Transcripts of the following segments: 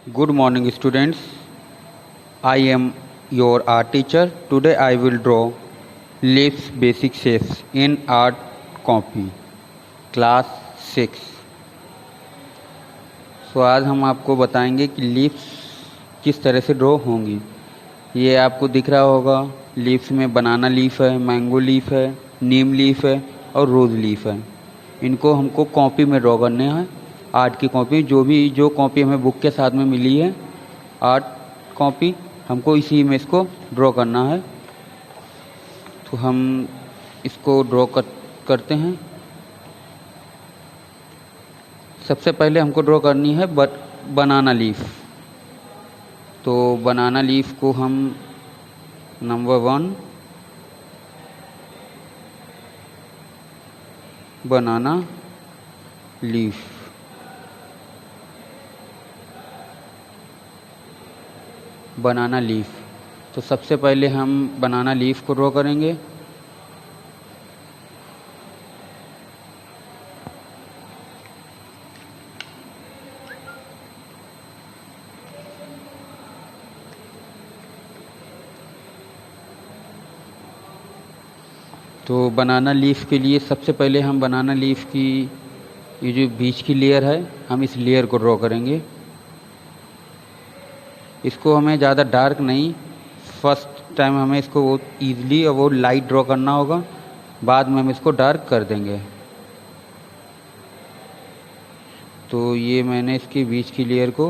Good morning, students. I am your art teacher. Today I will draw leaves basic shapes in art copy, class 6. आज हम आपको बताएंगे कि leaves किस तरह से ड्रॉ होंगी। ये आपको दिख रहा होगा, लीव्स में बनाना लीफ है, मैंगो लीफ है, नीम लीफ है और रोज़ लीफ है। इनको हमको कॉपी में ड्रॉ करने हैं, आर्ट की कॉपी। जो कॉपी हमें बुक के साथ में मिली है, आर्ट कॉपी, हमको इसी में इसको ड्रॉ करना है। तो हम इसको ड्रॉ करते हैं। सबसे पहले हमको ड्रॉ करनी है बनाना लीफ। तो बनाना लीफ को हम number 1 banana leaf, banana leaf. तो सबसे पहले हम बनाना लीफ को ड्रॉ करेंगे। तो बनाना लीफ के लिए सबसे पहले हम बनाना लीफ की ये जो बीच की लेयर है, हम इस लेयर को ड्रॉ करेंगे। इसको हमें ज़्यादा डार्क नहीं, फर्स्ट टाइम हमें इसको वो ईजिली और वो लाइट ड्रॉ करना होगा, बाद में हम इसको डार्क कर देंगे। तो ये मैंने इसकी बीच की लेयर को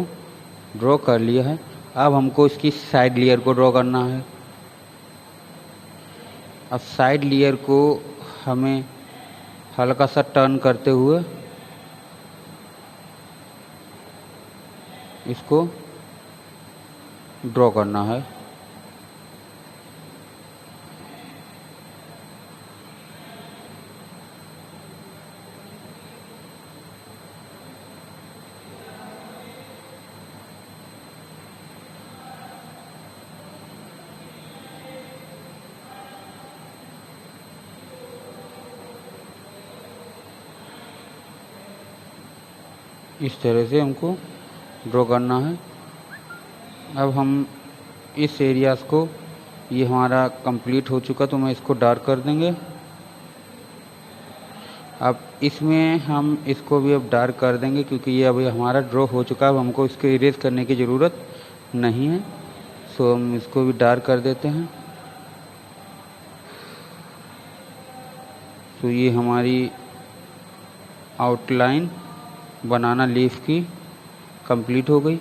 ड्रॉ कर लिया है। अब हमको इसकी साइड लेयर को ड्रॉ करना है। अब साइड लेयर को हमें हल्का सा टर्न करते हुए इसको ड्रॉ करना है। इस तरह से हमको ड्रॉ करना है। अब हम इस एरियाज़ को, ये हमारा कंप्लीट हो चुका, तो मैं इसको डार्क कर देंगे। अब इसमें हम इसको भी अब डार्क कर देंगे, क्योंकि ये अभी हमारा ड्रॉ हो चुका है। अब हमको इसको इरेज करने की ज़रूरत नहीं है। सो हम इसको भी डार्क कर देते हैं। तो ये हमारी आउटलाइन बनाना लीफ की कंप्लीट हो गई।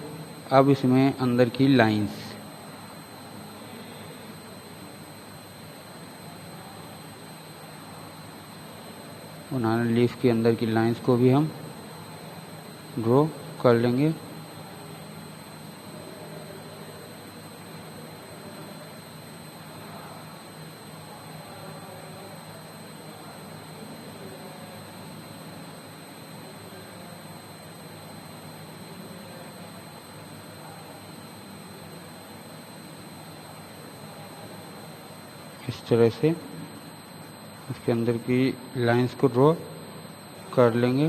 अब इसमें अंदर की लाइंस, बनाना लीफ के अंदर की लाइंस को भी हम ड्रॉ कर लेंगे। इस तरह से इसके अंदर की लाइंस को ड्रॉ कर लेंगे।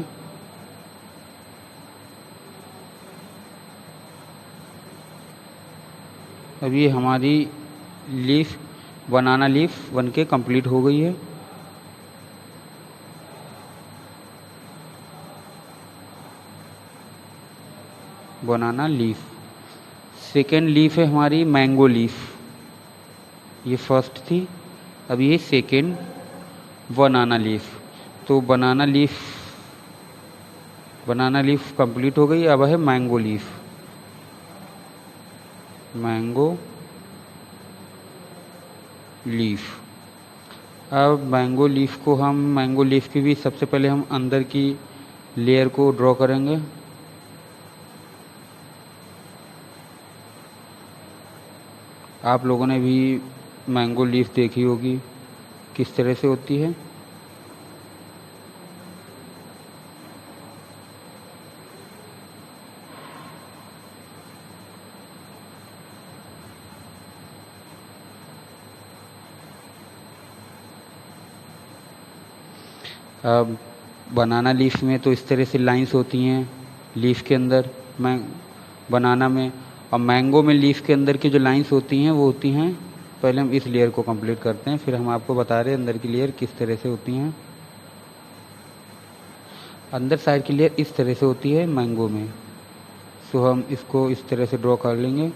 अब ये हमारी लीफ, बनाना लीफ बनके कंप्लीट हो गई है। Banana leaf. सेकेंड लीफ है हमारी मैंगो लीफ। ये फर्स्ट थी, अब ये सेकेंड बनाना लीफ। तो बनाना लीफ कंप्लीट हो गई। अब है मैंगो लीफ। Mango leaf. अब मैंगो लीफ की भी सबसे पहले हम अंदर की लेयर को ड्रॉ करेंगे। आप लोगों ने भी मैंगो लीफ देखी होगी किस तरह से होती है। अब बनाना लीफ में तो इस तरह से लाइंस होती हैं लीफ के अंदर। बनाना में। और मैंगो में लीफ के अंदर की जो लाइंस होती हैं वो होती हैं, पहले हम इस लेयर को कंप्लीट करते हैं, फिर हम आपको बता रहे हैं अंदर की लेयर किस तरह से होती हैं। अंदर साइड की लेयर इस तरह से होती है मैंगो में। सो हम इसको इस तरह से ड्रॉ कर लेंगे।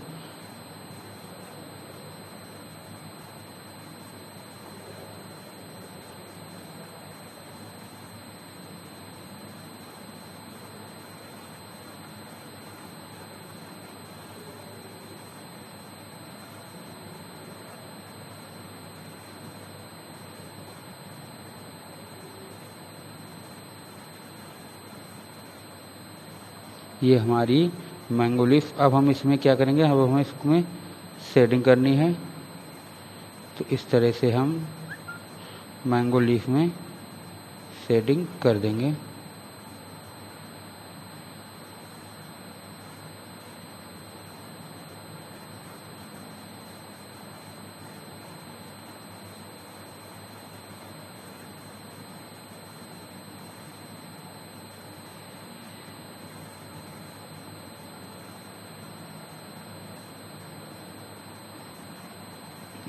ये हमारी मैंगो लीफ। अब हम इसमें क्या करेंगे, अब हमें इसमें शेडिंग करनी है। तो इस तरह से हम मैंगो लीफ में शेडिंग कर देंगे।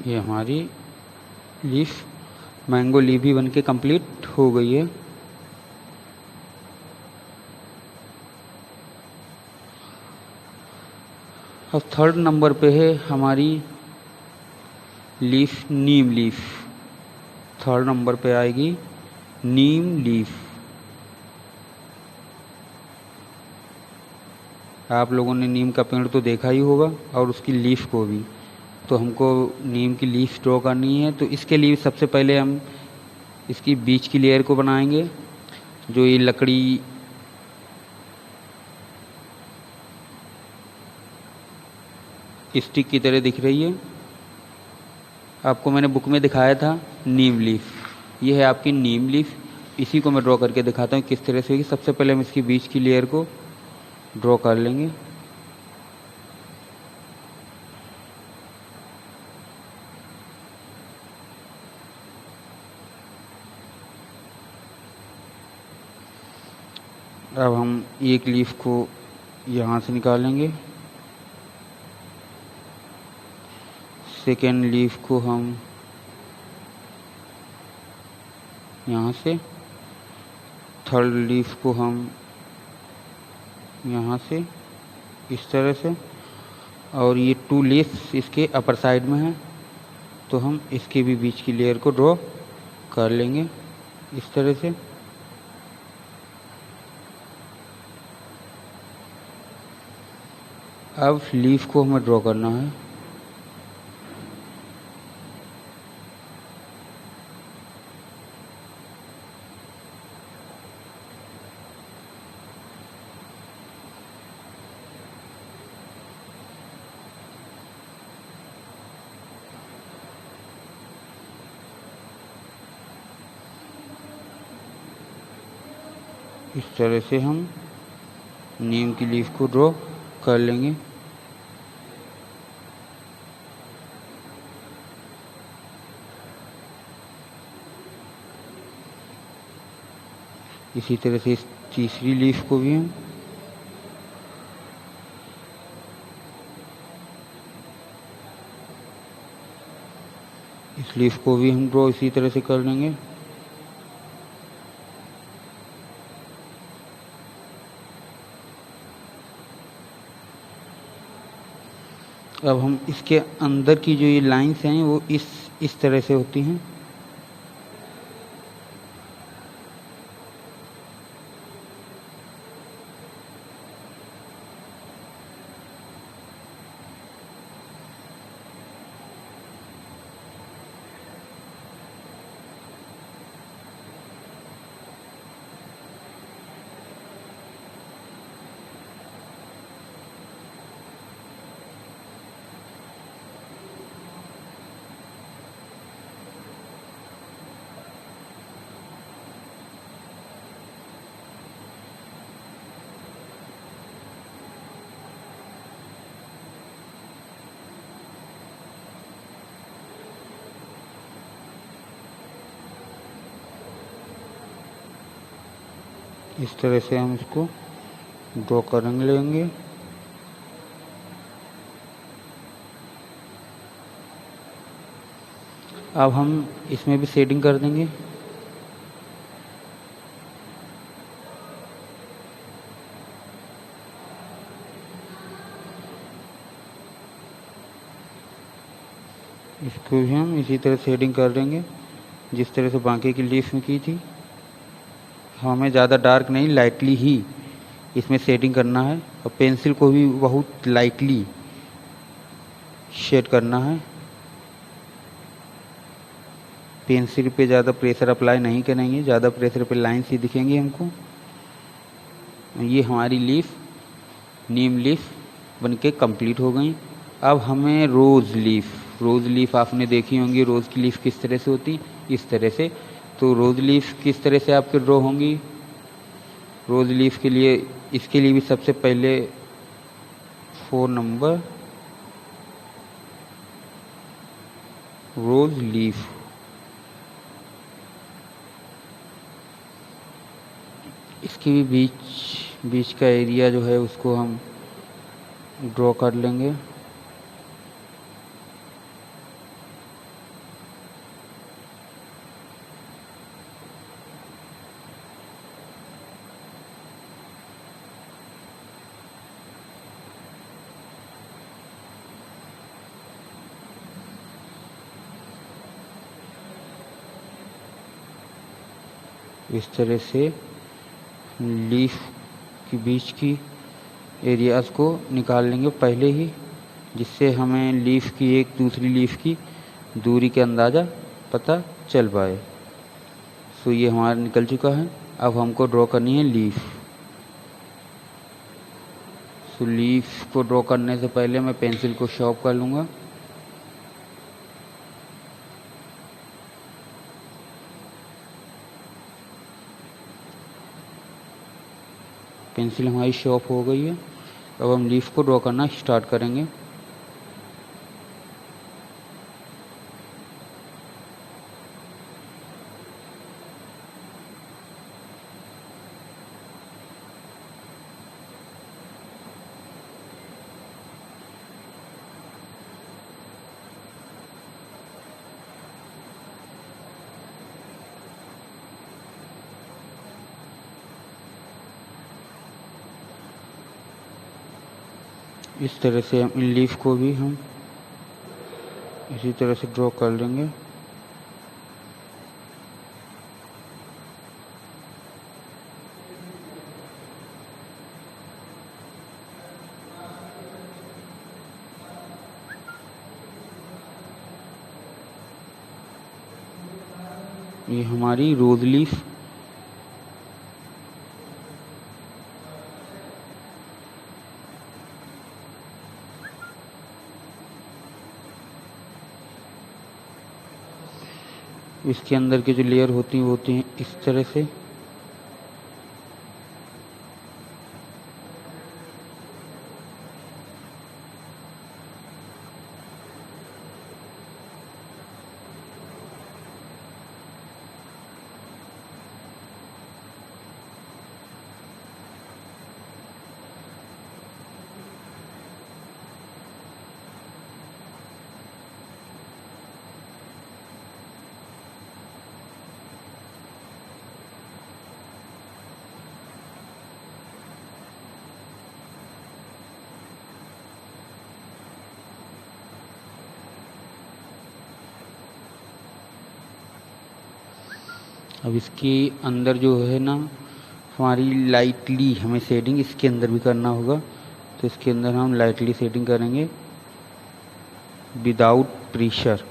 ये हमारी लीफ मैंगो लीफ भी बनके कंप्लीट हो गई है। अब थर्ड नंबर पे है हमारी लीफ नीम लीफ। थर्ड नंबर पे आएगी नीम लीफ। आप लोगों ने नीम का पेड़ तो देखा ही होगा और उसकी लीफ को भी। तो हमको नीम की लीफ ड्रॉ करनी है। तो इसके लिए सबसे पहले हम इसकी बीच की लेयर को बनाएंगे। जो ये लकड़ी स्टिक की तरह दिख रही है, आपको मैंने बुक में दिखाया था नीम लीफ। ये है आपकी नीम लीफ। इसी को मैं ड्रॉ करके दिखाता हूँ किस तरह से होगी। सबसे पहले हम इसकी बीच की लेयर को ड्रॉ कर लेंगे। अब हम एक लीफ को यहाँ से निकालेंगे। सेकेंड लीफ को हम यहाँ से, थर्ड लीफ को हम यहाँ से इस तरह से, और ये टू लीफ्स इसके अपर साइड में है। तो हम इसके भी बीच की लेयर को ड्रॉ कर लेंगे इस तरह से। अब लीफ को हमें ड्रॉ करना है। इस तरह से हम नीम की लीफ को ड्रॉ कर लेंगे। इसी तरह से इस तीसरी लीफ को भी हम इस लीफ को भी हम ड्रॉ इसी तरह से कर लेंगे। अब हम इसके अंदर की जो ये लाइंस हैं वो इस तरह से होती हैं। इस तरह से हम इसको ड्रॉ कर लेंगे। अब हम इसमें भी शेडिंग कर देंगे। इसको भी हम इसी तरह शेडिंग कर देंगे जिस तरह से बाकी की लीफ में की थी। हमें ज़्यादा डार्क नहीं, लाइटली ही इसमें शेडिंग करना है और पेंसिल को भी बहुत लाइटली शेड करना है। पेंसिल पे ज़्यादा प्रेशर अप्लाई नहीं करेंगे, ज़्यादा प्रेशर पे लाइन सी दिखेंगी हमको। ये हमारी लीफ, नीम लीफ बनके कंप्लीट हो गई। अब हमें रोज़ लीफ आपने देखी होंगी, रोज़ की लीफ किस तरह से होती, इस तरह से। तो रोज़ लीफ किस तरह से आपके ड्रॉ होंगी। रोज़ लीफ के लिए, इसके लिए भी सबसे पहले 4 नंबर रोज़ लीफ, इसकी भी बीच का एरिया जो है उसको हम ड्रॉ कर लेंगे। इस तरह से लीफ के बीच की एरियाज को निकाल लेंगे पहले ही, जिससे हमें लीफ की एक दूसरी लीफ की दूरी का अंदाज़ा पता चल पाए। सो ये हमारा निकल चुका है। अब हमको ड्रॉ करनी है लीफ। सो लीफ को ड्रॉ करने से पहले मैं पेंसिल को शार्प कर लूँगा। पेंसिल हमारी शार्प हो गई है। अब हम लीफ को ड्रॉ करना स्टार्ट करेंगे। इस तरह से हम इन लीफ को भी हम इसी तरह से ड्रॉ कर लेंगे। ये हमारी रोज लीफ इसके अंदर की जो लेयर होती हैं इस तरह से। अब इसके अंदर जो है ना हमारी लाइटली हमें शेडिंग इसके अंदर भी करना होगा। तो इसके अंदर हम लाइटली शेडिंग करेंगे विदाउट प्रेशर।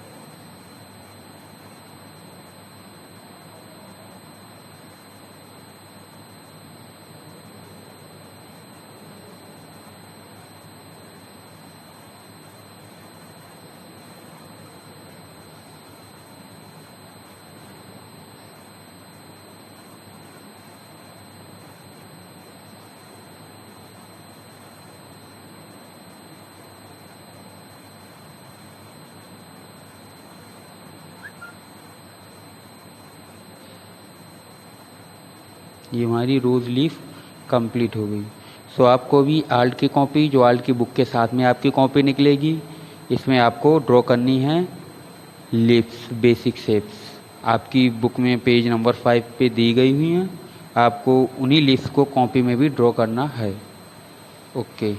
ये हमारी रोज़ लीफ कंप्लीट हो गई। सो आपको भी आर्ट की कॉपी, जो आर्ट की बुक के साथ में आपकी कॉपी निकलेगी, इसमें आपको ड्रॉ करनी है लीव्स बेसिक शेप्स आपकी बुक में पेज नंबर 5 पे दी गई हुई हैं। आपको उन्हीं लीव्स को कॉपी में भी ड्रॉ करना है। ओके।